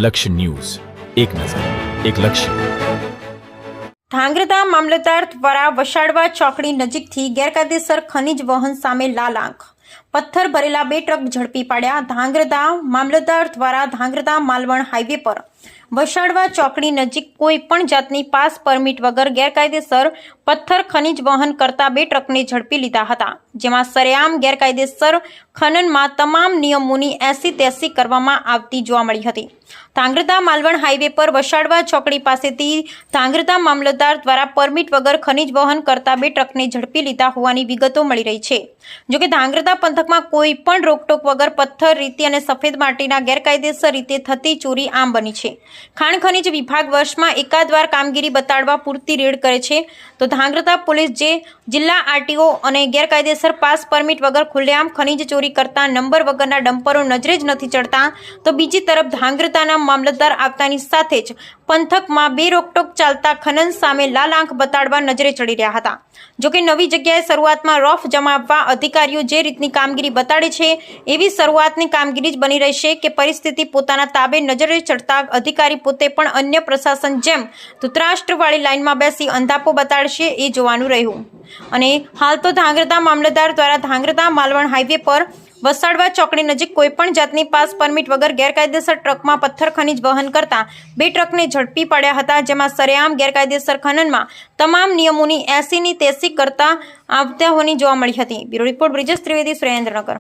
લક્ષ્ય ન્યૂઝ, એક નજર, એક લક્ષ્ય. ધાંગ્રધા મામલતદાર દ્વારા વસાડવા ચોકડી નજીકથી ગેરકાયદેસર ખનીજ વહન સામે લાલ આંખ. પથ્થર ભરેલા 2 ટ્રક ઝડપી પાડ્યા. ધાંગ્રધા મામલતદાર દ્વારા ધાંગ્રધા માલવણ હાઈવે પર વસાડવા ચોકડી નજીક કોઈ પણ જાતની પાસ પરમિટ વગર ગેરકાયદેસર પથ્થર ખનીજ વહન કરતા 2 ટ્રકને ઝડપી લીધા હતા, જેમાં સરેઆમ ગેરકાયદેસર ખનનમાં તમામ નિયમોની એસી-તેસી કરવામાં આવતી જોવા મળી હતી. ધાંગ્રધા માલવણ હાઈવે પર વસાડવા ચોકડી પાસેથી ધાંગ્રધા મામલતદાર દ્વારા પરમિટ વગર ખનીજ વહન કરતા 2 ટ્રકને ઝડપી લીધા હોવાની વિગતો મળી રહી છે. જોકે ધાંગ્રધા પંથકમાં કોઈ પણ રોકટોક વગર પથ્થર, રેતી અને સફેદ માટીના ગેરકાયદેસર રીતે થતી ચોરી આમ બની છે. ખાણ ખનીજ વિભાગ વર્ષમાં એકાદ વાર કામગીરી બતાડવા પૂરતી રેડ કરે છે, તો ધાંગ્રધા પોલીસ જે જિલ્લા આરટીઓ અને ગેરકાયદેસર પાસ પરમિટ વગર ખુલ્લેઆમ ખનીજ ચોરી કરતા નંબર વગરના ડમ્પરો નજરે જ નથી ચડતા, તો બીજી તરફ ધાંગ્રધાના મામલતદાર આવતાની સાથે જ પંથકમાં બેરોકટોક ચાલતા ખનન સામે લાલ આંખ બતાડવા નજરે ચડી રહ્યા હતા. જોકે નવી જગ્યાએ શરૂઆતમાં રોફ જમાવવા અધિકારીઓ જે રીતની કામગીરી બતાડે છે, એવી શરૂઆતની કામગીરી જ બની રહેશે કે પરિસ્થિતિ પોતાના તાબે નજરે ચડતા અધિકારી પોતે પણ અન્ય પ્રશાસન જેમ ધૃતરાષ્ટ્રવાળી લાઇનમાં બેસી અંધાપો બતાડશે, એ જોવાનું રહ્યું. અને હાલ તો ધાંગ્રધા મામલતદાર દ્વારા ધાંગ્રધા માલવણ હાઈવે પર વસાડવા ચોકડી નજીક કોઈપણ જાતની પાસ પરમિટ વગર ગેરકાયદેસર ટ્રકમાં પથ્થર ખનીજ વહન કરતા 2 ટ્રકને ઝડપી પાડ્યા હતા, જેમાં સરેઆમ ગેરકાયદેસર ખનનમાં તમામ નિયમોની એસીની તેસી કરતા આવતા હોવાની જોવા મળી હતી. Bureau report Brijesh Trivedi, Surendranagar.